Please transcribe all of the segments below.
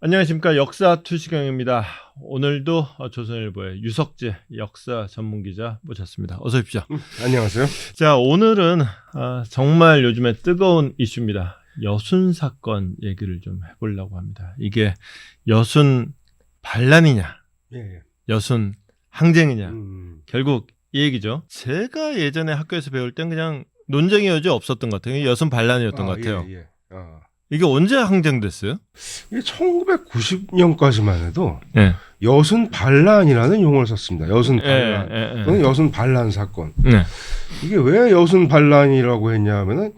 안녕하십니까. 역사 투시경입니다. 오늘도 조선일보의 유석재 역사 전문기자 모셨습니다. 어서 오십시오. 안녕하세요. 자, 오늘은 정말 요즘에 뜨거운 이슈입니다. 여순 사건 얘기를 좀 해보려고 합니다. 이게 여순 반란이냐, 예. 여순 항쟁이냐, 결국 결국 이 얘기죠. 제가 예전에 학교에서 배울 땐 그냥 논쟁의 여지 없었던 것 같아요. 여순 반란이었던 것 같아요. 예. 이게 언제 항쟁됐어요? 이게 1990년까지만 해도 네. 여순 반란이라는 용어를 썼습니다. 여순 반란 또는 여순 반란 사건. 네. 이게 왜 여순 반란이라고 했냐면은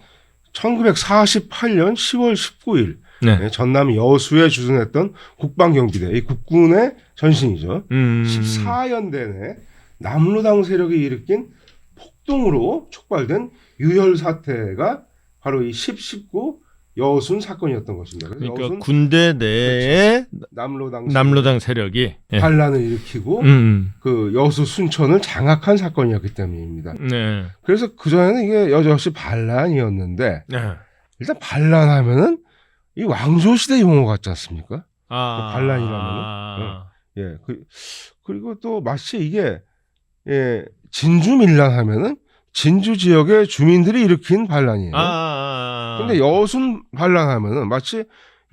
1948년 10월 19일 네. 전남 여수에 주둔했던 국방경비대, 이 국군의 전신이죠. 14연대 내 남로당 세력이 일으킨 폭동으로 촉발된 유혈 사태가 바로 이 19 여순 사건이었던 것입니다. 그래서 그러니까 여순, 군대 내에 그렇죠. 남로당 세력이 반란을 일으키고 그 여수 순천을 장악한 사건이었기 때문입니다. 네. 그래서 그 전에는 이게 여전히 반란이었는데 네. 일단 반란하면은 이 왕조 시대 용어 같지 않습니까? 반란이라면은. 예. 그리고 또 마치 이게 진주 밀란하면은 진주 지역의 주민들이 일으킨 반란이에요. 근데 여순 반란하면은 마치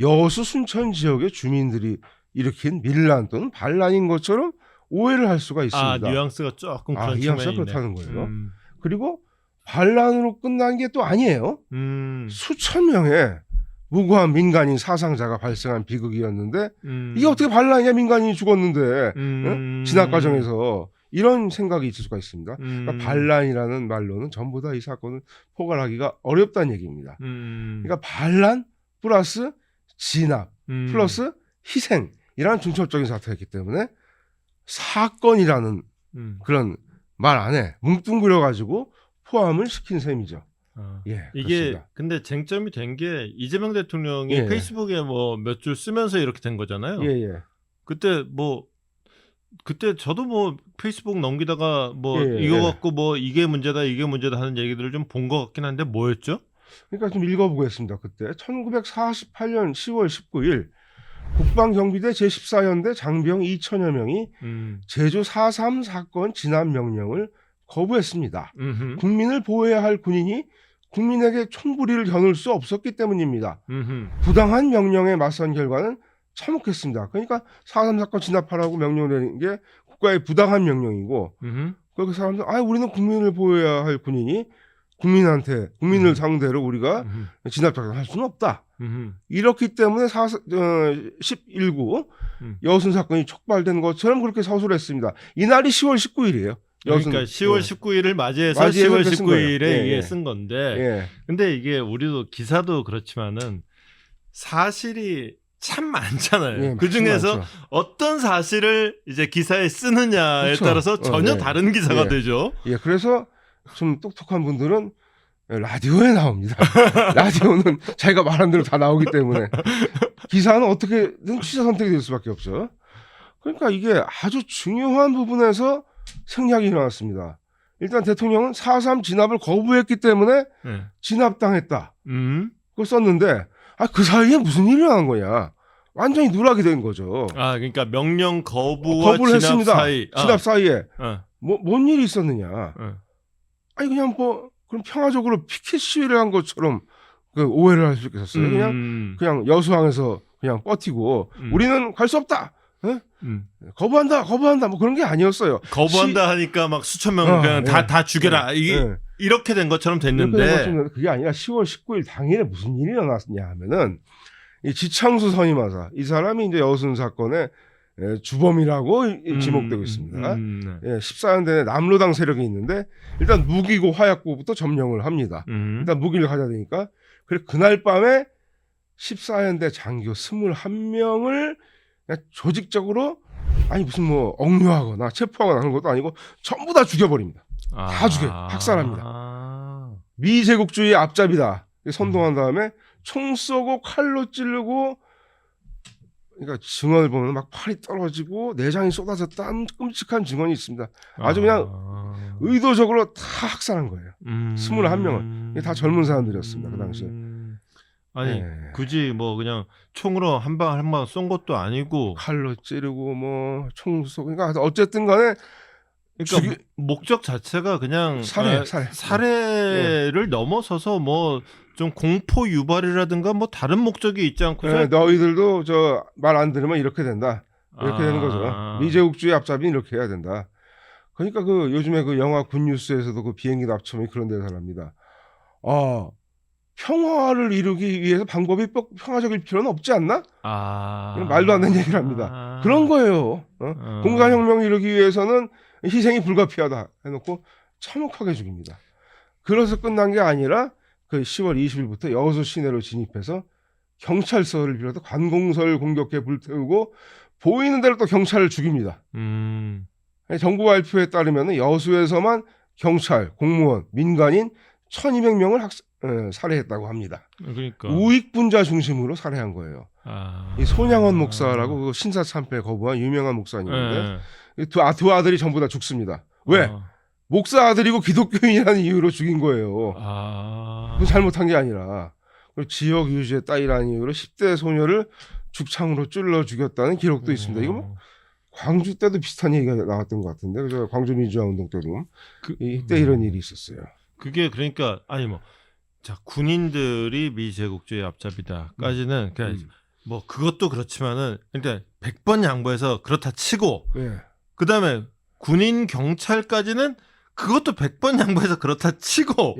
여수 순천 지역의 주민들이 일으킨 밀란 또는 반란인 것처럼 오해를 할 수가 있습니다. 뉘앙스가 조금 그런 뉘앙스가 측면이 그렇다는 거예요. 있네. 그리고 반란으로 끝난 게 또 아니에요. 수천 명의 무고한 민간인 사상자가 발생한 비극이었는데 이게 어떻게 반란이냐, 민간인이 죽었는데 진압 과정에서 이런 생각이 있을 수가 있습니다. 그러니까 반란이라는 말로는 전부 다 이 사건을 포괄하기가 어렵다는 얘기입니다. 그러니까 반란 플러스 진압 플러스 희생이라는 중첩적인 사태였기 때문에 사건이라는 그런 말 안에 뭉뚱그려 가지고 포함을 시킨 셈이죠. 예, 이게 그렇습니다. 근데 쟁점이 된 게 이재명 대통령이 예. 페이스북에 뭐 몇 줄 쓰면서 이렇게 된 거잖아요. 예. 그때 저도 뭐 페이스북 넘기다가 뭐 예. 이거 갖고 뭐 이게 문제다 하는 얘기들을 좀 본 것 같긴 한데 뭐였죠? 그러니까 좀 읽어보겠습니다. 그때 1948년 10월 19일 국방경비대 제14연대 장병 2천여 명이 제주 4.3 사건 진압 명령을 거부했습니다. 국민을 보호해야 할 군인이 국민에게 총부리를 겨눌 수 없었기 때문입니다. 부당한 명령에 맞선 결과는 참혹했습니다. 그러니까 4.3 사건 진압하라고 명령을 내린 게 국가의 부당한 명령이고 그 사람들 우리는 국민을 보호해야 할 군인이 국민을 상대로 우리가 진압작전을 할 수는 없다. 이렇기 때문에 11구 여순 사건이 촉발된 것처럼 그렇게 서술했습니다. 이날이 10월 19일이에요. 그러니까 10월 19일을 맞이해서 10월 19일에 이게 쓴 건데 근데 이게 우리도 기사도 그렇지만은 사실이 참 많잖아요. 그 중에서 어떤 사실을 이제 기사에 쓰느냐에 그렇죠. 따라서 전혀 다른 기사가 되죠. 그래서 좀 똑똑한 분들은 라디오에 나옵니다. 라디오는 자기가 말한 대로 다 나오기 때문에 기사는 어떻게든 취사 선택이 될 수밖에 없죠. 그러니까 이게 아주 중요한 부분에서 생략이 일어났습니다. 일단 대통령은 4.3 진압을 거부했기 때문에 진압당했다. 그걸 썼는데 그 사이에 무슨 일이 일어난 거냐. 완전히 누락이 된 거죠. 그러니까 명령 거부와 진압 했습니다. 사이. 진압 사이에 뭔 일이 있었느냐. 그냥 그럼 평화적으로 피켓 시위를 한 것처럼 그 오해를 할 수 있겠어요. 그냥 여수항에서 그냥 버티고 우리는 갈 수 없다. 거부한다. 뭐 그런 게 아니었어요. 거부한다 하니까 막 수천 명 그냥 다 죽여라. 이렇게 된 것처럼 됐는데 그게 아니라 10월 19일 당일에 무슨 일이 일어났냐 하면은 이 지창수 선임하사 이 사람이 이제 여순 사건의 주범이라고 지목되고 있습니다. 14연대 내 남로당 세력이 있는데 일단 무기고 화약고부터 점령을 합니다. 일단 무기를 가져야 되니까 그날 밤에 14연대 장교 21명을 그냥 조직적으로 무슨 뭐 억류하거나 체포하거나 하는 것도 아니고 전부 다 죽여버립니다. 다 죽여요. 학살합니다. 미제국주의의 앞잡이다. 선동한 다음에 총 쏘고 칼로 찌르고 그러니까 증언을 보면 막 팔이 떨어지고 내장이 쏟아졌다는 끔찍한 증언이 있습니다. 아주 그냥 의도적으로 다 학살한 거예요. 21명을. 다 젊은 사람들이었습니다. 그 당시에. 아니 굳이 뭐 그냥 총으로 한 방 쏜 것도 아니고 칼로 찌르고 뭐 총 쏘고 그러니까 어쨌든 간에 그러니까 목적 자체가 그냥 살해를 넘어서서 뭐 좀 공포 유발이라든가 뭐 다른 목적이 있지 않고서 너희들도 저 말 안 들으면 이렇게 된다. 이렇게 되는 거죠. 미제국주의 앞잡이는 이렇게 해야 된다. 그러니까 그 요즘에 그 영화 굿뉴스에서도 그 비행기 납치범이 그런 데서 합니다. 평화를 이루기 위해서 방법이 평화적일 필요는 없지 않나? 말도 안 되는 얘기를 합니다. 그런 거예요. 공산혁명을 이루기 위해서는 희생이 불가피하다 해놓고 참혹하게 죽입니다. 그래서 끝난 게 아니라 그 10월 20일부터 여수 시내로 진입해서 경찰서를 비롯해 관공서를 공격해 불태우고 보이는 대로 또 경찰을 죽입니다. 정부 발표에 따르면 여수에서만 경찰, 공무원, 민간인 1200명을 살해했다고 합니다. 그러니까 우익분자 중심으로 살해한 거예요. 이 손양원 목사라고 그 신사참패 거부한 유명한 목사님인데 두 아들이 전부 다 죽습니다. 왜? 목사 아들이고 기독교인이라는 이유로 죽인 거예요. 그건 잘못한 게 아니라 지역 유지에 따위라는 이유로 10대 소녀를 죽창으로 찔러 죽였다는 기록도 있습니다. 이거 뭐 광주 때도 비슷한 얘기가 나왔던 것 같은데, 그죠? 광주 민주화 운동 때도 이때 이런 일이 있었어요. 그게 그러니까 아니 뭐 자 군인들이 미제국주의 앞잡이다까지는 그냥 뭐 그것도 그렇지만은 그러니까 100번 양보해서 그렇다 치고 그 다음에 군인 경찰까지는 그것도 100번 양보해서 그렇다 치고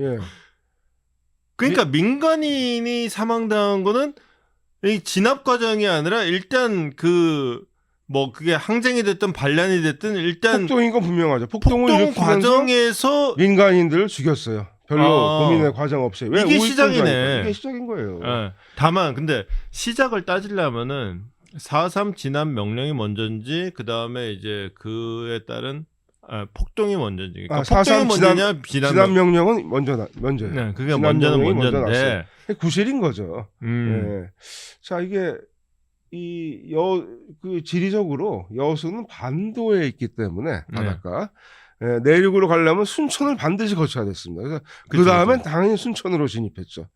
그러니까 민간인이 사망당한 거는 이 진압 과정이 아니라 일단 그 뭐 그게 항쟁이 됐든 반란이 됐든 일단 폭동인 건 분명하죠. 폭동 과정에서 민간인들을 죽였어요. 별로 고민의 과정 없이. 왜 이게 시작이네. 이게 시작인 거예요. 다만 근데 시작을 따지려면은 4.3 진압 명령이 먼저인지 그 다음에 이제 그에 따른 폭동이 먼저인지. 그러니까 폭동이 먼저냐 진압 명령은 먼저예요. 네, 그게 먼저는 먼저인데 구실인 거죠. 자 이게 그 지리적으로 여수는 반도에 있기 때문에 바닷가 내륙으로 가려면 순천을 반드시 거쳐야 됐습니다. 그래서 그 다음엔 당연히 순천으로 진입했죠.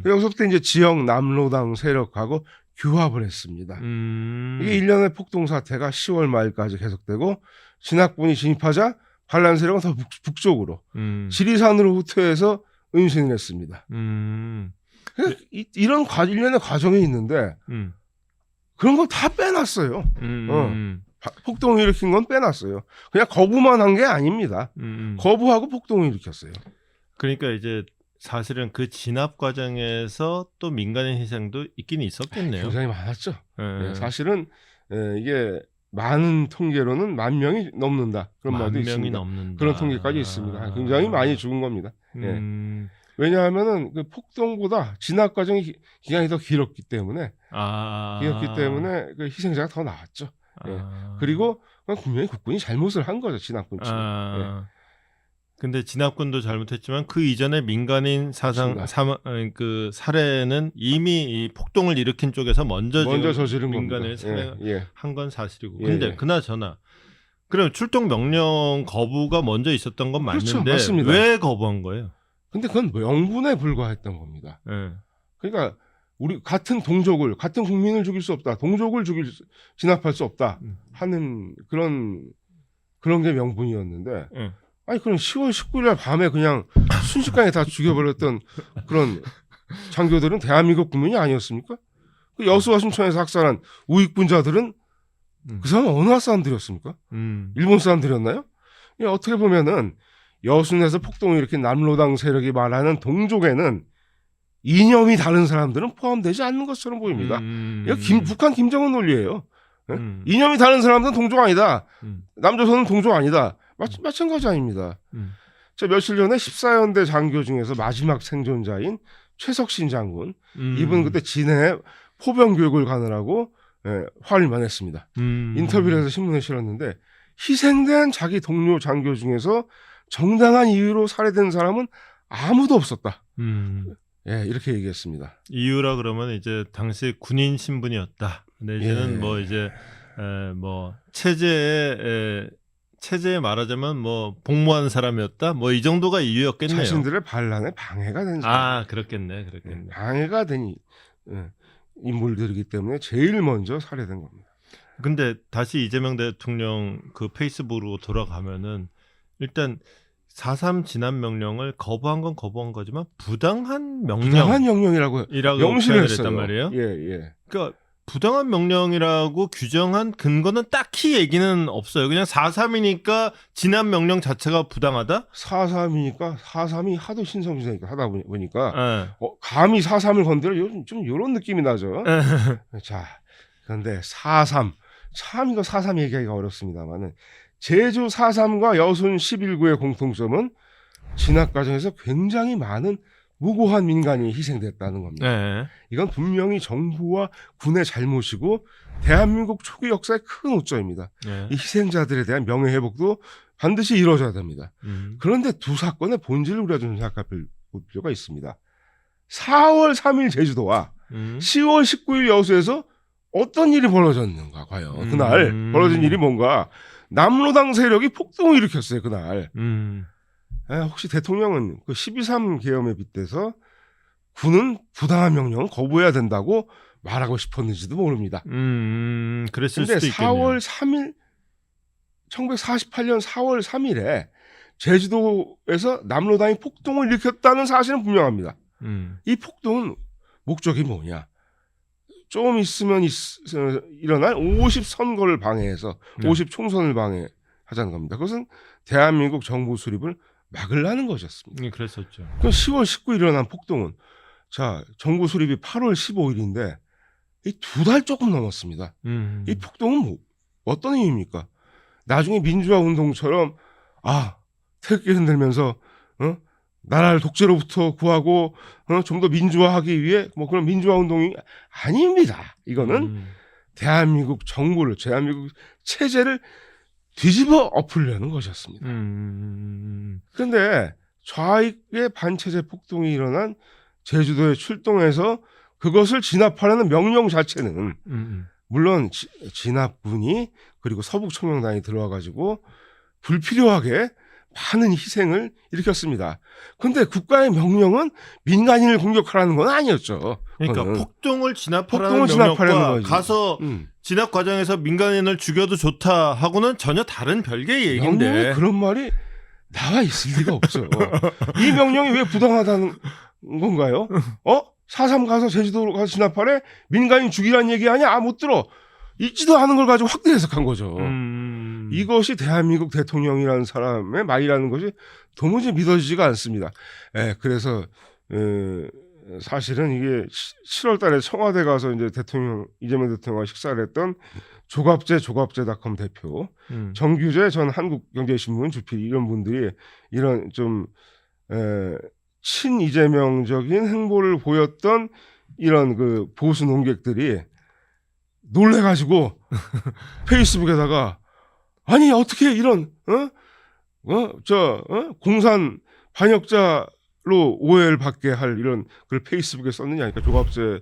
여기서부터 이제 지역 남로당 세력하고 규합을 했습니다. 이게 1년의 폭동 사태가 10월 말까지 계속되고 진압군이 진입하자 반란 세력은 더 북쪽으로 지리산으로 후퇴해서 은신을 했습니다. 이런 일련의 과정이 있는데 그런 거 다 빼놨어요. 폭동을 일으킨 건 빼놨어요. 그냥 거부만 한 게 아닙니다. 거부하고 폭동을 일으켰어요. 그러니까 이제 사실은 그 진압 과정에서 또 민간인 희생도 있긴 있었겠네요. 굉장히 많았죠. 사실은 이게 많은 통계로는 10,000명이 넘는다. 그런 말도 있습니다. 그런 통계까지 있습니다. 굉장히 많이 죽은 겁니다. 왜냐하면은 그 폭동보다 진압 과정이 기간이 더 길었기 때문에 그 희생자가 더 나왔죠. 그리고 분명히 국군이 잘못을 한 거죠. 진압군 측은. 근데 진압군도 잘못했지만 그 이전에 민간인 그 살해는 이미 이 폭동을 일으킨 쪽에서 먼저 저지른 민간을 살해한 건 사실이고. 근데 그나저나 그럼 출동 명령 거부가 먼저 있었던 건 맞는데 그렇죠, 왜 거부한 거예요? 근데 그건 명분에 불과했던 겁니다. 그러니까 우리 같은 동족을 같은 국민을 죽일 수 없다. 동족을 진압할 수 없다 하는 그런 게 명분이었는데 아니 그럼 10월 19일 밤에 그냥 순식간에 다 죽여버렸던 그런 장교들은 대한민국 국민이 아니었습니까? 그 여수와 순천에서 학살한 우익분자들은 그 사람은 어느 나라 사람들이었습니까? 일본 사람들이었나요? 어떻게 보면은 여순에서 폭동을 일으킨 남로당 세력이 말하는 동족에는 이념이 다른 사람들은 포함되지 않는 것처럼 보입니다. 북한 김정은 논리예요. 이념이 다른 사람들은 동족 아니다. 남조선은 동족 아니다. 마찬가지 아닙니다. 저 며칠 전에 14연대 장교 중에서 마지막 생존자인 최석신 장군 이분 그때 진해 포병 교육을 가느라고 화를 많이 냈습니다. 인터뷰를 해서 신문에 실었는데 희생된 자기 동료 장교 중에서 정당한 이유로 살해된 사람은 아무도 없었다. 이렇게 얘기했습니다. 이유라 그러면 이제 당시 군인 신분이었다. 내지는 뭐 이제 뭐 체제에 체제에 말하자면 뭐 복무하는 사람이었다. 뭐 이 정도가 이유였겠네요. 자신들의 반란에 방해가 된 사람. 그렇겠네. 방해가 된 인물들이기 때문에 제일 먼저 살해된 겁니다. 근데 다시 이재명 대통령 그 페이스북으로 돌아가면은 일단 4.3 진압 명령을 거부한 건 거부한 거지만 부당한 명령이라고 명시를 했단 말이에요. 예. 그러니까 부당한 명령이라고 규정한 근거는 딱히 얘기는 없어요. 그냥 4.3이니까 진압 명령 자체가 부당하다? 4.3이니까 4.3이 하도 신성시대니까 하다 보니까 감히 4.3을 건드려 좀 이런 느낌이 나죠. 자, 그런데 4.3 참 이거 4.3 얘기하기가 어렵습니다만은 제주 4.3과 여순 11구의 공통점은 진압 과정에서 굉장히 많은 무고한 민간이 희생됐다는 겁니다. 네. 이건 분명히 정부와 군의 잘못이고 대한민국 초기 역사의 큰 오점입니다. 네. 이 희생자들에 대한 명예회복도 반드시 이루어져야 됩니다. 그런데 두 사건의 본질을 우리가 좀 생각할 필요가 있습니다. 4월 3일 제주도와 10월 19일 여수에서 어떤 일이 벌어졌는가 과연 그날 벌어진 일이 뭔가 남로당 세력이 폭동을 일으켰어요 그날. 혹시 대통령은 그 12.3 계엄에 빗대서 군은 부당한 명령을 거부해야 된다고 말하고 싶었는지도 모릅니다. 그랬을 근데 수도 있겠네요. 4월 3일 1948년 4월 3일에 제주도에서 남로당이 폭동을 일으켰다는 사실은 분명합니다. 이 폭동은 목적이 뭐냐? 좀 있으면 일어날 50 선거를 방해해서 50 총선을 방해하자는 겁니다. 그것은 대한민국 정부 수립을 막으려는 것이었습니다. 그랬었죠. 그 10월 19일 일어난 폭동은 자 정부 수립이 8월 15일인데 이 2달 조금 넘었습니다. 이 폭동은 뭐 어떤 의미입니까? 나중에 민주화 운동처럼 태극기 흔들면서 나라를 독재로부터 구하고 좀 더 민주화하기 위해 뭐 그런 민주화 운동이 아닙니다. 이거는 대한민국 정부를 대한민국 체제를 뒤집어 엎으려는 것이었습니다. 그런데 좌익의 반체제 폭동이 일어난 제주도에 출동해서 그것을 진압하려는 명령 자체는 물론 진압군이 그리고 서북청명단이 들어와가지고 불필요하게 많은 희생을 일으켰습니다. 그런데 국가의 명령은 민간인을 공격하라는 건 아니었죠. 그러니까 폭동을 진압하라는 명령과 가서 진압 과정에서 민간인을 죽여도 좋다 하고는 전혀 다른 별개의 얘기인데 그런 말이 나와 있을 리가 없죠. 이 명령이 왜 부당하다는 건가요? 4.3 가서 제주도로 가서 진압하래? 민간인 죽이라는 얘기 아니야? 못 들어. 있지도 않은 걸 가지고 확대 해석한 거죠. 이것이 대한민국 대통령이라는 사람의 말이라는 것이 도무지 믿어지지가 않습니다. 그래서 사실은 이게 7월 달에 청와대 가서 이제 이재명 대통령과 식사를 했던 조갑제닷컴 대표, 정규재 전 한국경제신문 주필 이런 분들이 이런 좀 친이재명적인 행보를 보였던 이런 그 보수 논객들이 놀래가지고 페이스북에다가 아니 어떻게 이런 공산 반역자로 오해를 받게 할 이런 글 페이스북에 썼느냐. 그러니까 조갑재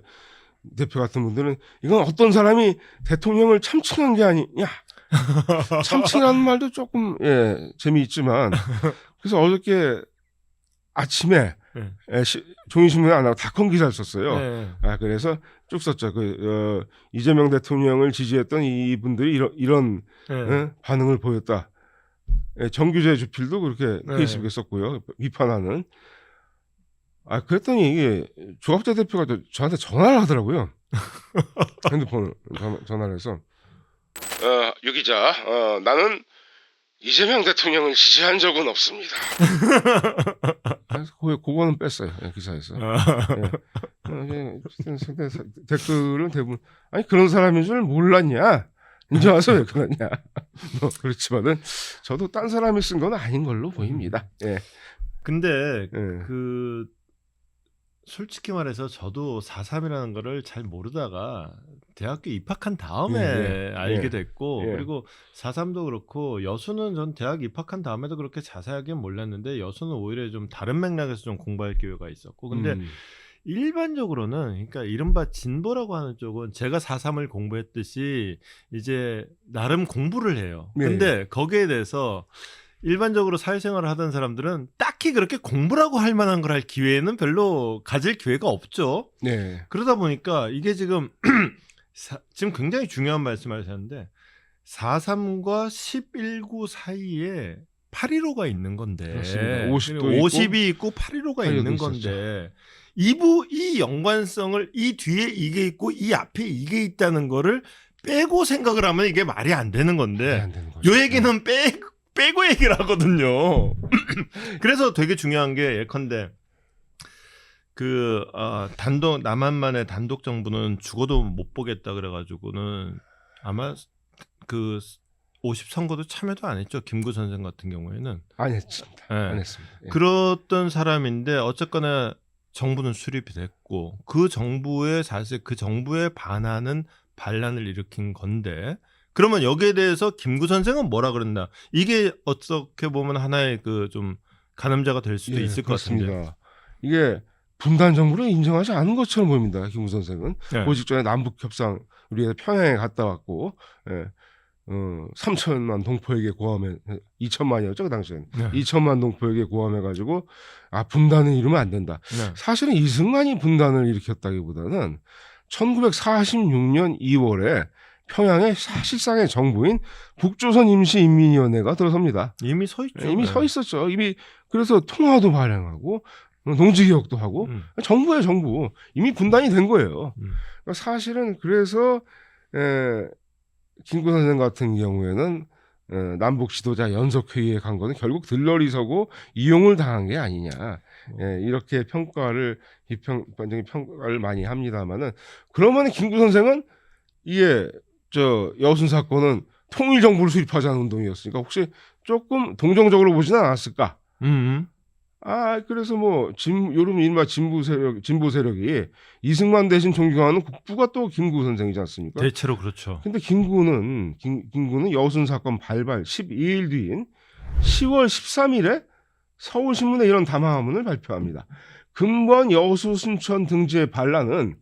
대표 같은 분들은 이건 어떤 사람이 대통령을 참칭한 게 아니냐. 참칭하는 말도 조금 재미있지만 그래서 어저께 아침에 종이신문에 안 나고 닷컴 기사를 썼어요. 그래서 쭉 썼죠. 이재명 대통령을 지지했던 이분들이 이런 반응을 보였다. 정규재 주필도 그렇게 페이스북에 썼고요. 비판하는. 그랬더니 이게 조갑재 대표가 저한테 전화를 하더라고요. 핸드폰을 전화를 해서 유 기자, 나는 이재명 대통령을 지지한 적은 없습니다. 그거는 뺐어요. 기사에서. 댓글은 대부분 아니 그런 사람인 줄 몰랐냐? 이제 와서 왜 그러냐? 뭐 그렇지만은 저도 딴 사람이 쓴 건 아닌 걸로 보입니다. 근데 솔직히 말해서 저도 4.3이라는 거를 잘 모르다가 대학교 입학한 다음에 알게 됐고 그리고 4.3도 그렇고 여수는 전 대학 입학한 다음에도 그렇게 자세하게 몰랐는데 여수는 오히려 좀 다른 맥락에서 좀 공부할 기회가 있었고 근데 일반적으로는 그러니까 이른바 진보라고 하는 쪽은 제가 4.3을 공부했듯이 이제 나름 공부를 해요. 근데 거기에 대해서 일반적으로 사회생활을 하던 사람들은 딱히 그렇게 공부라고 할 만한 걸 할 기회는 별로 가질 기회가 없죠. 네. 그러다 보니까 이게 지금 지금 굉장히 중요한 말씀하셨는데 4.3과 11구 사이에 8.15가 있는 건데 50이 있고 8.15가 있는 건데 이 연관성을 이 뒤에 이게 있고 이 앞에 이게 있다는 거를 빼고 생각을 하면 이게 말이 안 되는 건데 요 얘기는 빼고 얘기를 하거든요. 그래서 되게 중요한 게 예컨대 단독 남한만의 단독 정부는 죽어도 못 보겠다 그래가지고는 아마 50 선거도 참여도 안 했죠. 김구 선생 같은 경우에는 안 했습니다. 네. 안 했습니다. 예. 그랬던 사람인데 어쨌거나 정부는 수립이 됐고 그 정부에 사실 그 정부에 반하는 반란을 일으킨 건데 그러면 여기에 대해서 김구 선생은 뭐라 그랬나? 이게 어떻게 보면 하나의 좀 가늠자가 될 수도 있을 그렇습니다. 것 같은데 이게 분단 정부를 인정하지 않은 것처럼 보입니다. 김구 선생은 그 직전에 남북 협상 우리가 평양에 갔다 왔고 3천만 동포에게 고함해 2천만이었죠 그 당시에는 2천만 동포에게 고함해가지고 분단을 이루면 안 된다. 사실은 이승만이 분단을 일으켰다기보다는 1946년 2월에 평양에 사실상의 정부인 북조선 임시인민위원회가 들어섭니다. 이미 서 있죠. 이미 서 있었죠. 이미 그래서 통화도 발행하고 농지개혁도 하고 정부예요 정부. 이미 분단이 된 거예요. 그러니까 사실은 그래서 김구 선생 같은 경우에는 남북 지도자 연석회의에 간 거는 결국 들러리 서고 이용을 당한 게 아니냐. 이렇게 비판적인 평가를 많이 합니다만은 그러면 김구 선생은 이게 여순 사건은 통일 정부를 수립하자는 운동이었으니까 혹시 조금 동정적으로 보지는 않았을까? 그래서 요즘 이른바 진보 세력이 이승만 대신 존경하는 국부가 또 김구 선생이지 않습니까? 대체로 그렇죠. 근데 김구는 여순 사건 발발 12일 뒤인 10월 13일에 서울신문에 이런 담화문을 발표합니다. 근본 여수 순천 등지의 반란은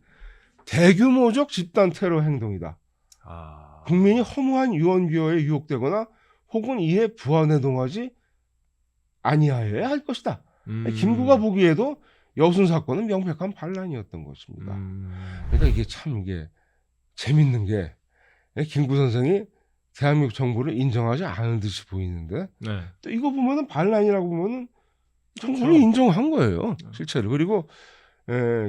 대규모적 집단 테러 행동이다. 국민이 허무한 유언비어에 유혹되거나 혹은 이에 부안해동하지 아니하여야 할 것이다. 김구가 보기에도 여순 사건은 명백한 반란이었던 것입니다. 그러니까 이게 재밌는 게 김구 선생이 대한민국 정부를 인정하지 않은 듯이 보이는데 또 이거 보면은 반란이라고 보면은 정부를 인정한 거예요. 실제로. 그리고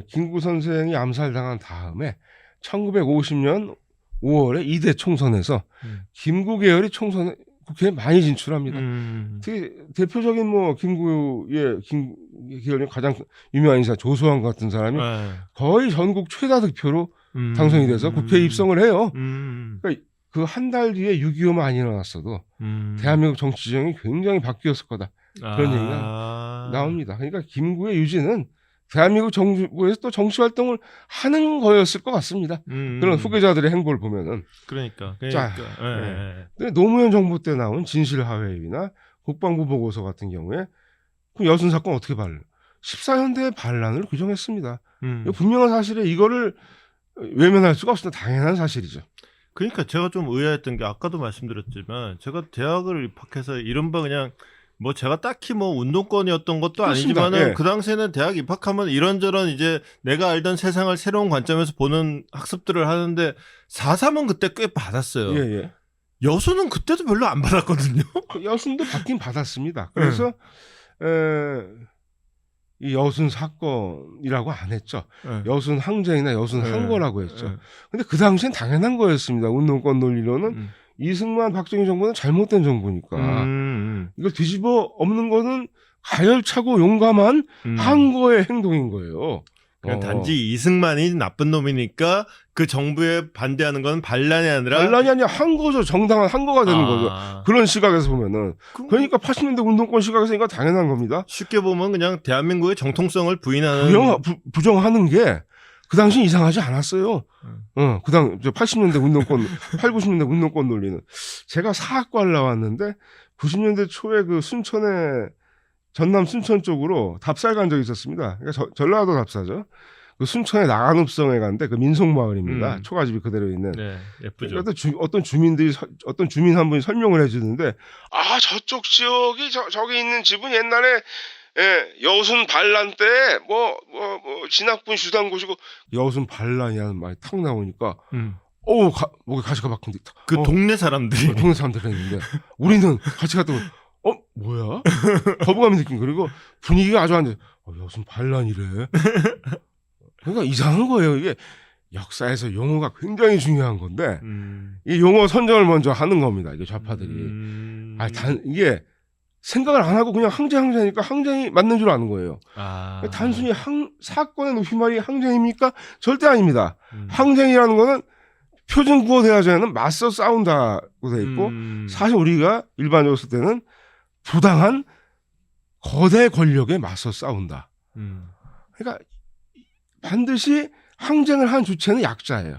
김구 선생이 암살당한 다음에 1950년 5월에 2대 총선에서 김구 계열이 총선에 국회에 많이 진출합니다. 특히 대표적인 김구의 계열의 가장 유명한 인사 조수환 같은 사람이 거의 전국 최다 득표로 당선이 돼서 국회에 입성을 해요. 그러니까 그 한 달 뒤에 6.25 많이 일어났어도 대한민국 정치 지형이 굉장히 바뀌었을 거다. 그런 얘기가 나옵니다. 그러니까 김구의 유지는 대한민국 정부에서 또 정치 활동을 하는 거였을 것 같습니다. 그런 후계자들의 행보를 보면은. 그러니까. 노무현 정부 때 나온 진실화해위나 국방부 보고서 같은 경우에 그럼 여순 사건 어떻게 14년대의 반란을 규정했습니다. 분명한 사실에 이거를 외면할 수가 없습니다. 당연한 사실이죠. 그러니까 제가 좀 의아했던 게 아까도 말씀드렸지만 제가 대학을 입학해서 이른바 그냥 제가 딱히 운동권이었던 것도 아니지만은 그 당시에는 대학 입학하면 이런저런 이제 내가 알던 세상을 새로운 관점에서 보는 학습들을 하는데 4.3은 그때 꽤 받았어요. 여수는 그때도 별로 안 받았거든요. 여수도 받긴 받았습니다. 그래서 이 여순 사건이라고 안 했죠. 여순 항쟁이나 여순 항거라고 했죠. 근데 그 당시엔 당연한 거였습니다. 운동권 논리로는 이승만 박정희 정부는 잘못된 정부니까 이걸 뒤집어 엎는 거는 가열차고 용감한 항거의 행동인 거예요. 그냥 단지 이승만이 나쁜 놈이니까 그 정부에 반대하는 건 반란이 아니라 항거죠. 정당한 항거가 되는 거죠. 그런 시각에서 보면은. 그러니까 80년대 운동권 시각에서 이거 당연한 겁니다. 쉽게 보면 그냥 대한민국의 정통성을 부인하는 부정하는 게 그 당시 이상하지 않았어요. 80년대 운동권, 90년대 운동권 논리는. 제가 사학과를 나왔는데 90년대 초에 그 순천에 전남 순천 쪽으로 답사를 간 적이 있었습니다. 그러니까 전라도 답사죠. 그 순천의 나간읍성에 갔는데 그 민속마을입니다. 음. 초가집이 그대로 있는. 네, 예쁘죠. 그러니까 어떤 주민 한 분이 설명을 해주는데 저쪽 지역이 저기 있는 집은 옛날에 여순 반란 때 뭐 진학분 주단 곳이고 여순 반란이라는 말이 탁 나오니까 목에 가시가 박힌 듯. 그 동네 사람들이 동네 사람들이 했는데 우리는 같이 갔다고 뭐야? 거부감이 느낀. 그리고 분위기가 아주 안 돼. 여순 반란이래. 그러니까 이상한 거예요. 이게 역사에서 용어가 굉장히 중요한 건데 이 용어 선정을 먼저 하는 겁니다. 이게 좌파들이. 이게 생각을 안 하고 그냥 항쟁하니까 항쟁이 맞는 줄 아는 거예요. 단순히 사건의 높임말이 항쟁입니까? 절대 아닙니다. 항쟁이라는 거는 표준 구어 대화자에는 맞서 싸운다고 돼 있고 사실 우리가 일반적으로 쓸 때는 부당한 거대 권력에 맞서 싸운다. 그러니까 반드시 항쟁을 한 주체는 약자예요.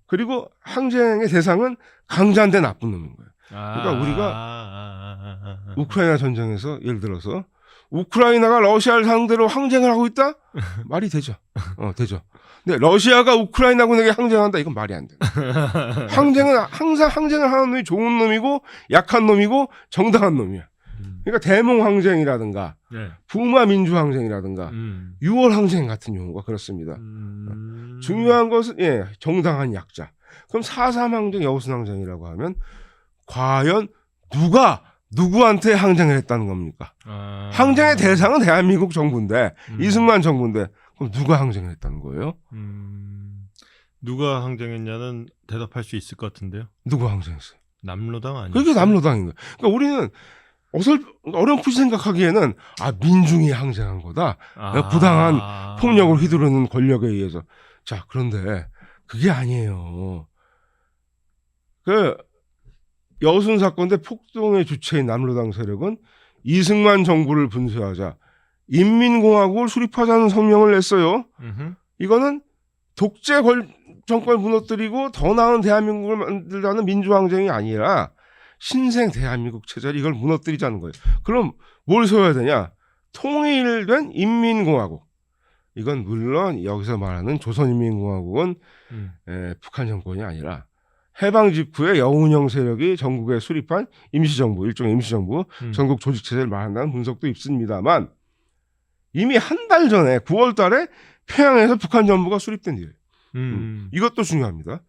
그리고 항쟁의 대상은 강자인데 나쁜 놈인 거예요. 그러니까 우리가 우크라이나 전쟁에서 예를 들어서 우크라이나가 러시아를 상대로 항쟁을 하고 있다? 말이 되죠. 되죠. 근데 러시아가 우크라이나군에게 항쟁한다? 이건 말이 안 돼요. 항쟁은 항상 항쟁을 하는 놈이 좋은 놈이고 약한 놈이고 정당한 놈이야. 그러니까 대몽 항쟁이라든가 부마 민주 항쟁이라든가 6월 항쟁 같은 경우가 그렇습니다. 중요한 것은 정당한 약자. 그럼 4.3 항쟁, 여우순 항쟁이라고 하면 과연 누가 누구한테 항쟁을 했다는 겁니까? 항쟁의 대상은 대한민국 정부인데 이승만 정부인데 그럼 누가 항쟁을 했다는 거예요? 누가 항쟁했냐는 대답할 수 있을 것 같은데요. 누가 항쟁했어요? 남로당 아니에요? 그게 남로당인 거예요. 그러니까 우리는 어렴풋이 생각하기에는 민중이 항쟁한 거다. 부당한 폭력을 휘두르는 권력에 의해서. 자, 그런데 그게 아니에요. 그 여순 사건 때 폭동의 주체인 남로당 세력은 이승만 정부를 분쇄하자 인민공화국을 수립하자는 성명을 냈어요. 이거는 독재 정권을 무너뜨리고 더 나은 대한민국을 만들자는 민주항쟁이 아니라 신생 대한민국 체제를 이걸 무너뜨리자는 거예요. 그럼 뭘 세워야 되냐? 통일된 인민공화국. 이건 물론 여기서 말하는 조선인민공화국은 북한 정권이 아니라 해방 직후에 여운형 세력이 전국에 수립한 임시정부, 일종의 임시정부, 전국 조직체제를 말한다는 분석도 있습니다만 이미 한 달 전에 9월 달에 평양에서 북한 정부가 수립된 뒤에 이것도 중요합니다.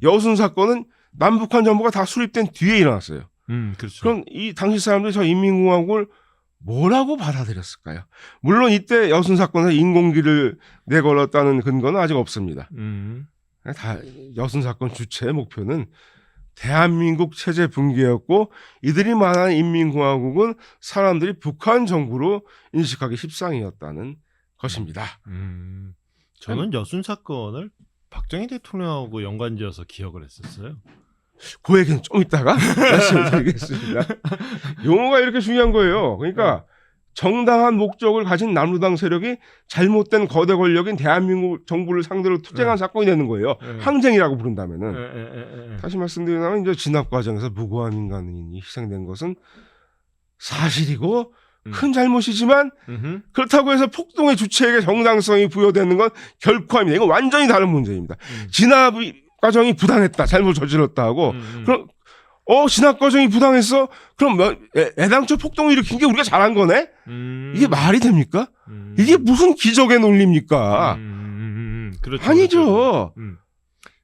여순 사건은 남북한 정부가 다 수립된 뒤에 일어났어요. 그렇죠. 그럼 이 당시 사람들이 저 인민공화국을 뭐라고 받아들였을까요? 물론 이때 여순 사건에서 인공기를 내걸었다는 근거는 아직 없습니다. 다 여순 사건 주체의 목표는 대한민국 체제 붕괴였고 이들이 말하는 인민공화국은 사람들이 북한 정부로 인식하기 십상이었다는 것입니다. 저는 여순 사건을 박정희 대통령하고 연관지어서 기억을 했었어요. 그 얘기는 좀 이따가 말씀을 드리겠습니다. 용어가 이렇게 중요한 거예요. 그러니까 정당한 목적을 가진 남로당 세력이 잘못된 거대 권력인 대한민국 정부를 상대로 투쟁한 사건이 되는 거예요. 항쟁이라고 부른다면은. 다시 말씀드리면 이제 진압 과정에서 무고한 민간인이 희생된 것은 사실이고 큰 잘못이지만 그렇다고 해서 폭동의 주체에게 정당성이 부여되는 건 결코 아닙니다. 이건 완전히 다른 문제입니다. 진압 과정이 부당했다, 잘못 저질렀다 하고 그럼 진압 과정이 부당했어? 그럼 애당초 폭동을 일으킨 게 우리가 잘한 거네? 이게 말이 됩니까? 이게 무슨 기적의 논리입니까? 그렇죠, 아니죠.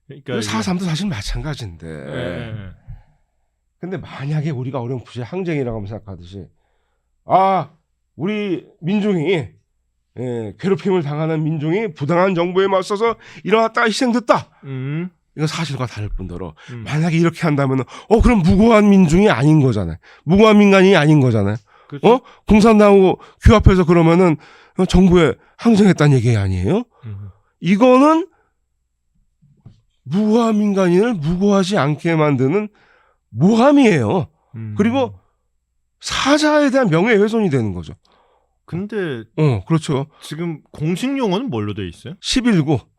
그러니까 4.3도 사실 마찬가지인데. 근데 만약에 우리가 어렴풋이 항쟁이라고 하면 생각하듯이 우리 민중이 괴롭힘을 당하는 민중이 부당한 정부에 맞서서 일어났다가 희생됐다. 이건 사실과 다를 뿐더러 만약에 이렇게 한다면 그럼 무고한 민중이 아닌 거잖아요. 무고한 민간인이 아닌 거잖아요. 그렇죠? 공산당하고 규합해서 그러면은 정부에 항쟁했다는 얘기 아니에요? 이거는 무고한 민간인을 무고하지 않게 만드는 모함이에요. 그리고 사자에 대한 명예훼손이 되는 거죠. 근데 그렇죠. 지금 공식 용어는 뭘로 돼 있어요? 11구.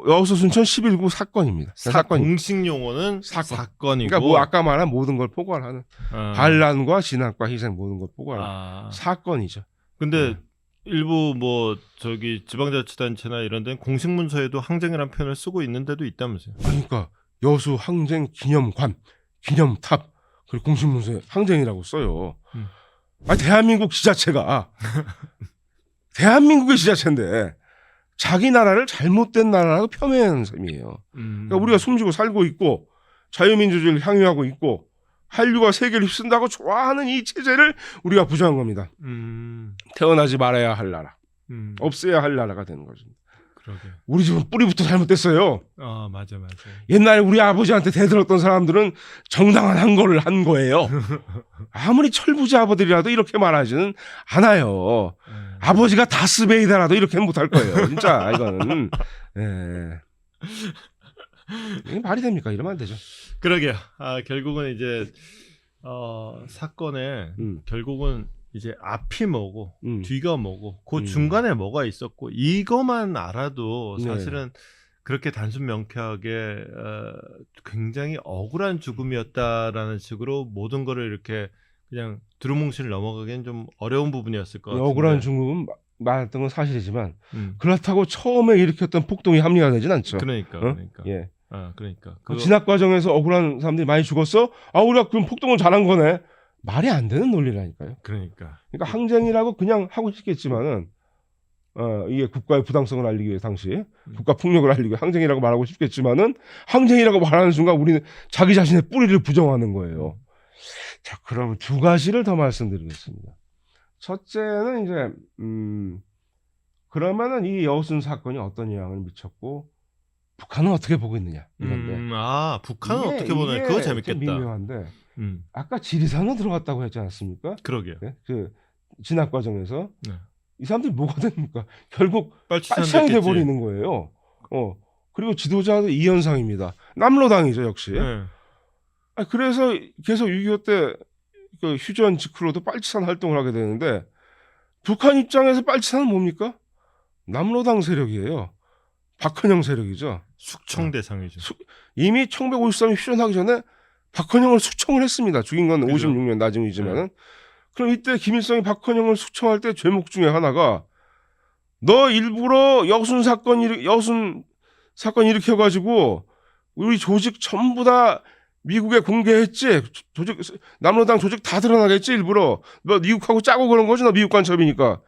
여수 순천 11구 사건입니다. 사건. 공식 용어는 사건이고. 그러니까 뭐 아까 말한 모든 걸 포괄하는 반란과 진압과 희생 모든 걸 포괄하는 사건이죠. 근데 일부 뭐 저기 지방자치단체나 이런 데는 공식 문서에도 항쟁이라는 표현을 쓰고 있는 데도 있다면서요. 그러니까 여수 항쟁 기념관, 기념탑, 그리고 공식 문서에 항쟁이라고 써요. 대한민국 지자체가 대한민국의 지자체인데 자기 나라를 잘못된 나라라고 폄훼하는 셈이에요. 그러니까 우리가 숨지고 살고 있고 자유민주주의를 향유하고 있고 한류가 세계를 휩쓴다고 좋아하는 이 체제를 우리가 부정한 겁니다. 태어나지 말아야 할 나라, 없애야 할 나라가 되는 거죠. 그러게. 우리 집은 뿌리부터 잘못됐어요. 맞아. 옛날에 우리 아버지한테 대들었던 사람들은 정당한 한 거를 한 거예요. 아무리 철부지 아버들이라도 이렇게 말하지는 않아요. 아버지가 다스베이다라도 이렇게는 못할 거예요. 진짜 이거는. 이게 말이 됩니까? 이러면 안 되죠. 그러게요. 결국은 이제 사건에 결국은 이제 앞이 뭐고 뒤가 뭐고 그 중간에 뭐가 있었고 이것만 알아도 사실은 그렇게 단순 명쾌하게 굉장히 억울한 죽음이었다라는 식으로 모든 거를 이렇게 그냥 두루뭉실 넘어가기엔 좀 어려운 부분이었을 것 같아요. 억울한 죽음은 맞았던 건 사실이지만 그렇다고 처음에 일으켰던 폭동이 합리가 되진 않죠. 그러니까. 예. 그러니까. 진압 과정에서 억울한 사람들이 많이 죽었어? 우리가 그럼 폭동을 잘한 거네. 말이 안 되는 논리라니까요. 그러니까 항쟁이라고 그냥 하고 싶겠지만은 이게 국가의 부당성을 알리기 위해 당시 국가 폭력을 알리기 위해 항쟁이라고 말하고 싶겠지만은 항쟁이라고 말하는 순간 우리는 자기 자신의 뿌리를 부정하는 거예요. 자, 그럼 두 가지를 더 말씀드리겠습니다. 첫째는 이제 그러면은 이 여순 사건이 어떤 영향을 미쳤고 북한은 어떻게 보고 있느냐 이건데. 북한은 어떻게 보나요? 그거 재밌겠다. 미묘한데 아까 지리산으로 들어갔다고 했지 않았습니까? 그러게요. 네? 그 진압 과정에서 이 사람들이 뭐가 됩니까? 결국 빨치산이 돼버리는 거예요. 그리고 지도자도 이현상입니다. 남로당이죠 역시. 그래서 계속 6.25 때 그 휴전 직후로도 빨치산 활동을 하게 되는데 북한 입장에서 빨치산은 뭡니까? 남로당 세력이에요. 박헌영 세력이죠. 숙청 대상이죠. 이미 1953년 휴전하기 전에 박헌영을 숙청을 했습니다. 죽인 건 56년 나중이지만은. 그럼 이때 김일성이 박헌영을 숙청할 때 죄목 중에 하나가 너 일부러 여순 사건 일으켜가지고 우리 조직 전부 다 미국에 공개했지. 남로당 조직 다 드러나겠지 일부러. 너 미국하고 짜고 그런 거지. 너 미국 간첩이니까.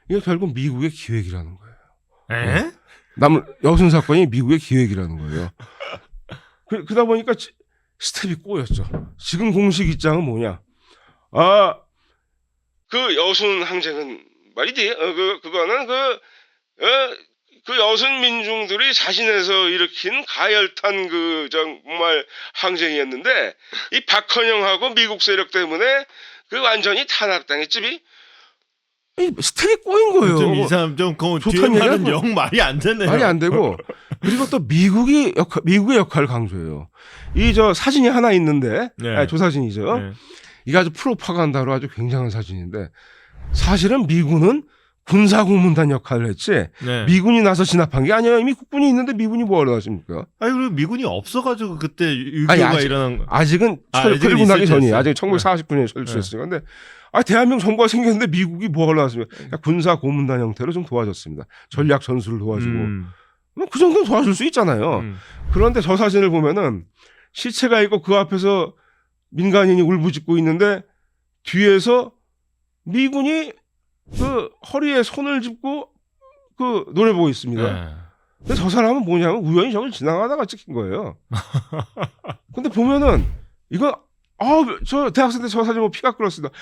이게 결국 미국의 기획이라는 거예요. 여순 사건이 미국의 기획이라는 거예요. 그러다 보니까 스텝이 꼬였죠. 지금 공식 입장은 뭐냐? 그 여순 항쟁은 말이지. 그거는 그 여순 민중들이 자신에서 일으킨 가열탄 정말 항쟁이었는데 이 박헌영하고 미국 세력 때문에 완전히 탄압당했지. 스텝이 꼬인 거예요. 좀 이 사람 좀 뒤에 말은 영 말이 안 되네요. 말이 안 되고 그리고 또 미국의 역할을 강조해요. 이 사진이 하나 있는데 조사진이죠. 이게 아주 프로파간다로 아주 굉장한 사진인데 사실은 미군은 군사고문단 역할을 했지 미군이 나서 진압한 게 아니에요. 이미 국군이 있는데 미군이 뭐하러 하십니까? 그리고 미군이 없어가지고 그때 유교가 일어난 거. 아직은 철군 나기 전이에요. 아직 1949년에 철수했으니까. 근데 대한민국 정부가 생겼는데 미국이 뭐하러 하십니까? 군사고문단 형태로 좀 도와줬습니다. 전략 전술을 도와주고. 그 정도는 도와줄 수 있잖아요. 그런데 저 사진을 보면은 시체가 있고 그 앞에서 민간인이 울부짖고 있는데 뒤에서 미군이 허리에 손을 짚고 노래 보고 있습니다. 근데 저 사람은 뭐냐면 우연히 저걸 지나가다가 찍힌 거예요. 근데 보면은 이거 저 대학생 때 저 사진 보고 피가 끓었습니다.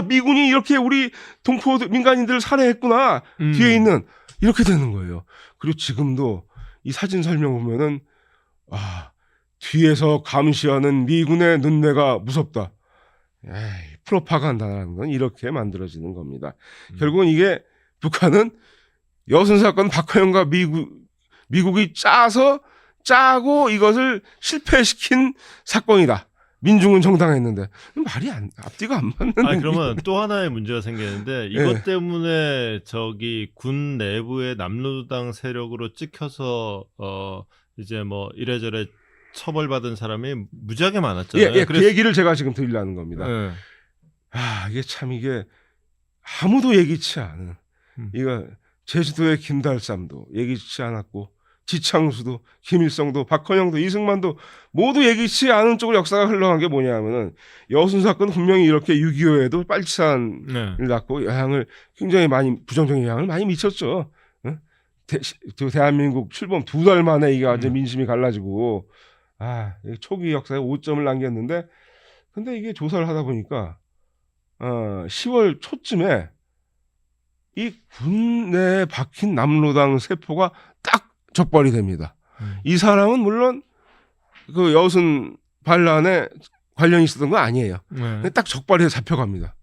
미군이 이렇게 우리 동포 민간인들을 살해했구나. 뒤에 있는 이렇게 되는 거예요. 그리고 지금도 이 사진 설명 보면은 뒤에서 감시하는 미군의 눈매가 무섭다. 프로파간다라는 건 이렇게 만들어지는 겁니다. 결국은 이게 북한은 여순 사건 박헌영과 미국이 짜고 이것을 실패시킨 사건이다. 민중은 정당했는데 말이 앞뒤가 안 맞는. 그러면 또 하나의 문제가 생기는데 이것 때문에 군 내부의 남로당 세력으로 찍혀서 이제 뭐 이래저래 처벌받은 사람이 무지하게 많았잖아요. 그 얘기를 제가 지금 드리려는 겁니다. 이게 참 아무도 예기치 않은 이거 제주도의 김달삼도 예기치 않았고 지창수도 김일성도 박헌영도 이승만도 모두 예기치 않은 쪽으로 역사가 흘러간 게 뭐냐면은 여순 사건 분명히 이렇게 6.25에도 빨치산을 낳고 영향을 굉장히 많이 부정적인 영향을 많이 미쳤죠. 대한민국 출범 2달 만에 이게 완전 민심이 갈라지고 초기 역사에 5점을 남겼는데 근데 이게 조사를 하다 보니까 10월 초쯤에 이 군내에 박힌 남로당 세포가 딱 적발이 됩니다. 이 사람은 물론 그 여순 반란에 관련이 있었던 건 아니에요. 근데 딱 적발해서 잡혀갑니다.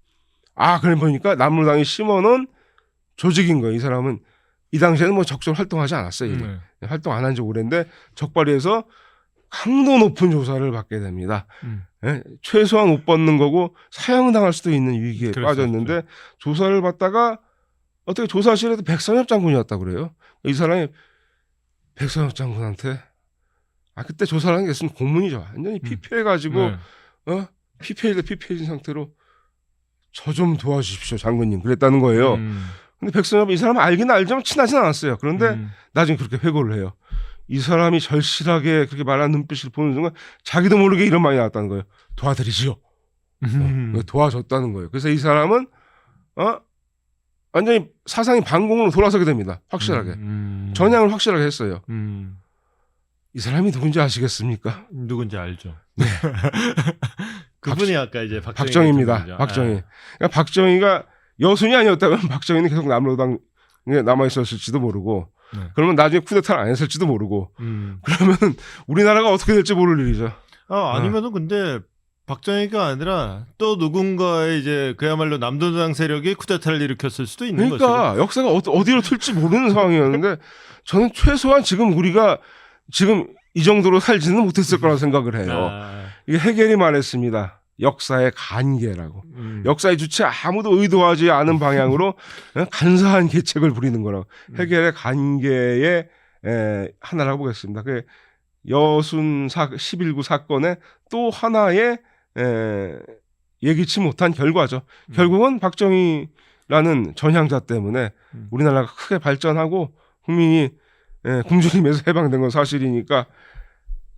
그래 보니까 남로당이 심어놓은 조직인 거예요. 이 사람은 이 당시에는 뭐 적극적으로 활동하지 않았어요. 활동 안 한 지 오래인데 적발해서 강도 높은 조사를 받게 됩니다. 최소한 못 받는 거고 사형당할 수도 있는 위기에 빠졌는데 조사를 받다가 어떻게 조사실에도 백선엽 장군이었다 그래요. 이 사람이 백선엽 장군한테 그때 조사를 한 게 있으면 공문이죠. 완전히 피폐해가지고 피폐해진 상태로 저 좀 도와주십시오 장군님 그랬다는 거예요. 근데 백선엽 이 사람은 알긴 알지만 친하진 않았어요. 그런데 나중에 그렇게 회고를 해요. 이 사람이 절실하게 그렇게 말하는 눈빛을 보는 순간 자기도 모르게 이런 말이 나왔다는 거예요. 도와드리지요. 도와줬다는 거예요. 그래서 이 사람은 완전히 사상이 반공으로 돌아서게 됩니다. 확실하게. 전향을 확실하게 했어요. 이 사람이 누군지 아시겠습니까? 누군지 알죠. 네. 그분이 아까 이제 박정희입니다. 박정희. 그러니까 박정희가 여순이 아니었다면 박정희는 계속 남로당에 남아있었을지도 모르고 그러면 나중에 쿠데타를 안 했을지도 모르고 그러면 우리나라가 어떻게 될지 모를 일이죠. 아니면은 근데 박정희가 아니라 또 누군가의 이제 그야말로 남도당 세력이 쿠데타를 일으켰을 수도 있는 거죠. 그러니까 역사가 어디로 튈지 모르는 상황이었는데 저는 최소한 지금 우리가 지금 이 정도로 살지는 못했을 거라고 생각을 해요. 이게 해겔이 말했습니다. 역사의 간계라고. 역사의 주체 아무도 의도하지 않은 방향으로 간사한 계책을 부리는 거라고. 해겔의 간계의 하나라고 보겠습니다. 그 여순 11구 사건의 또 하나의 예기치 못한 결과죠. 결국은 박정희라는 전향자 때문에 우리나라가 크게 발전하고 국민이 굶주림에서 해방된 건 사실이니까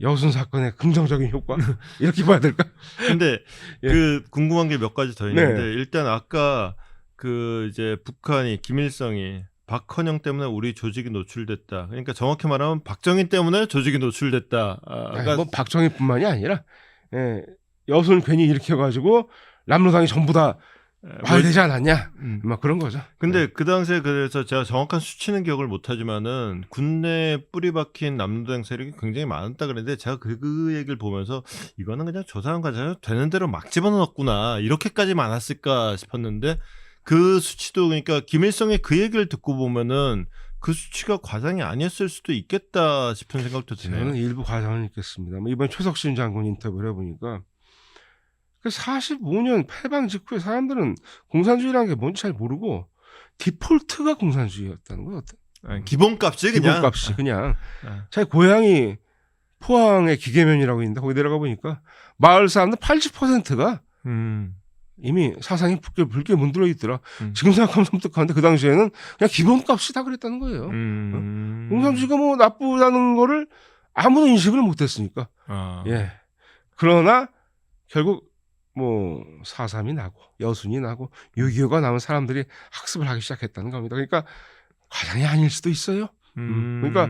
여순 사건의 긍정적인 효과 이렇게 봐야 될까? 근데 그 궁금한 게 몇 가지 더 있는데 일단 아까 그 이제 북한이 김일성이 박헌영 때문에 우리 조직이 노출됐다. 그러니까 정확히 말하면 박정희 때문에 조직이 노출됐다. 뭐 박정희뿐만이 아니라 여순 괜히 일으켜가지고 남로당이 전부 다 와야 되지 않았냐? 막 그런 거죠. 근데 그 당시에 그래서 제가 정확한 수치는 기억을 못하지만은 군내에 뿌리 박힌 남로당 세력이 굉장히 많았다 그랬는데 제가 그 얘기를 보면서 이거는 그냥 조사한 과정에서 되는 대로 막 집어넣었구나 이렇게까지 많았을까 싶었는데 그 수치도 그러니까 김일성의 그 얘기를 듣고 보면은 그 수치가 과장이 아니었을 수도 있겠다 싶은 생각도 드네요. 저는 일부 과장은 있겠습니다. 이번 최석신 장군 인터뷰를 해보니까 45년 패방 직후에 사람들은 공산주의라는 게 뭔지 잘 모르고 디폴트가 공산주의였다는 거예요. 기본값이 그냥. 기본값이 그냥. 자기 고향이 포항의 기계면이라고 있는데 거기 내려가 보니까 마을 사람들 80%가 이미 사상이 붉게 문드러 있더라. 지금 생각하면 섬뜩한데 그 당시에는 그냥 기본값이 다 그랬다는 거예요. 공산주의가 뭐 나쁘다는 거를 아무도 인식을 못했으니까. 그러나 결국 뭐 4.3이 나고 여순이 나고 6.25가 나온 사람들이 학습을 하기 시작했다는 겁니다. 그러니까 과장이 아닐 수도 있어요. 그러니까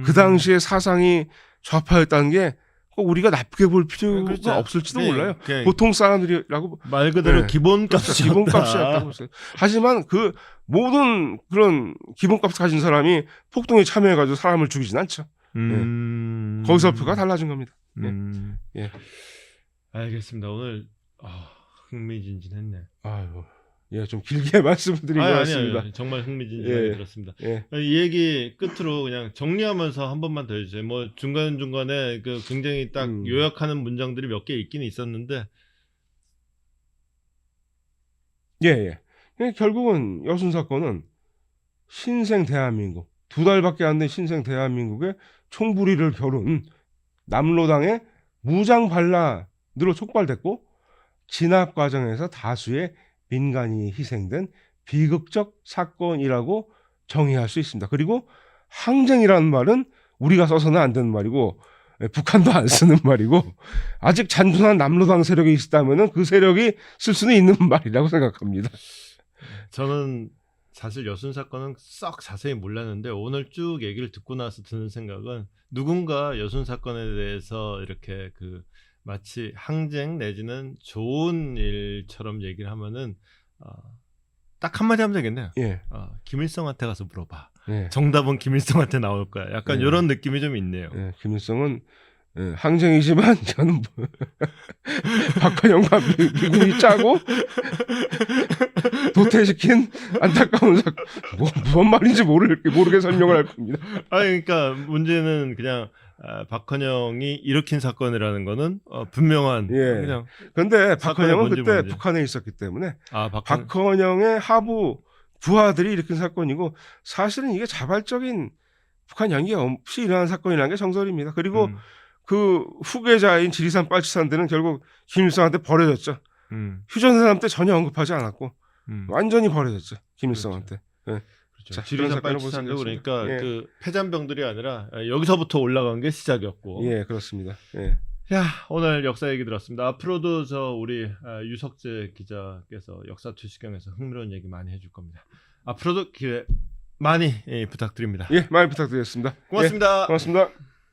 그 당시에 사상이 좌파였다는 게 꼭 우리가 나쁘게 볼 필요가 없을지도 몰라요. 보통 사람들이라고 말 그대로 기본값이었다고 했어요. 하지만 그 모든 그런 기본값을 가진 사람이 폭동에 참여해가지고 사람을 죽이진 않죠. 거기서부터가 달라진 겁니다. 알겠습니다. 오늘 흥미진진했네. 좀 길게 말씀드린 것 같습니다. 아니, 정말 흥미진진하게 들었습니다. 이 얘기 끝으로 그냥 정리하면서 한 번만 더 해주세요. 뭐 중간중간에 그 굉장히 딱 요약하는 문장들이 몇 개 있긴 있었는데. 결국은 여순 사건은 신생 대한민국, 2달밖에 안 된 신생 대한민국의 총부리를 겨룬 남로당의 무장 반란으로 촉발됐고 진압 과정에서 다수의 민간인이 희생된 비극적 사건이라고 정의할 수 있습니다. 그리고 항쟁이라는 말은 우리가 써서는 안 되는 말이고 북한도 안 쓰는 말이고 아직 잔존한 남로당 세력이 있다면은 그 세력이 쓸 수는 있는 말이라고 생각합니다. 저는 사실 여순 사건은 썩 자세히 몰랐는데 오늘 쭉 얘기를 듣고 나서 드는 생각은 누군가 여순 사건에 대해서 이렇게 그 마치 항쟁 내지는 좋은 일처럼 얘기를 하면은 딱 한마디 하면 되겠네요. 예. 김일성한테 가서 물어봐. 예. 정답은 김일성한테 나올 거야. 약간 예. 이런 느낌이 좀 있네요. 예. 김일성은 항쟁이지만 저는 박헌영과 미군이 짜고 도태시킨 안타까운 사건. 무슨 말인지 모르게 설명을 할 겁니다. 그러니까 문제는 그냥 박헌영이 일으킨 사건이라는 거는 분명한 그냥. 그런데 박헌영은 그때 뭔지. 북한에 있었기 때문에 박헌영의 하부 부하들이 일으킨 사건이고 사실은 이게 자발적인 북한 연기 없이 일어난 사건이라는 게 정설입니다. 그리고 그 후계자인 지리산 빨치산들은 결국 김일성한테 버려졌죠. 휴전선언 때 전혀 언급하지 않았고 완전히 버려졌죠. 김일성한테. 그렇죠. 네. 자, 지리산 빨치산도 그러니까 그 패잔병들이 아니라 여기서부터 올라간 게 시작이었고. 예, 그렇습니다. 예. 야, 오늘 역사 얘기 들었습니다. 앞으로도 우리 유석재 기자께서 역사 투시경에서 흥미로운 얘기 많이 해줄 겁니다. 앞으로도 기회 많이 부탁드립니다. 예, 많이 부탁드리겠습니다. 고맙습니다. 고맙습니다.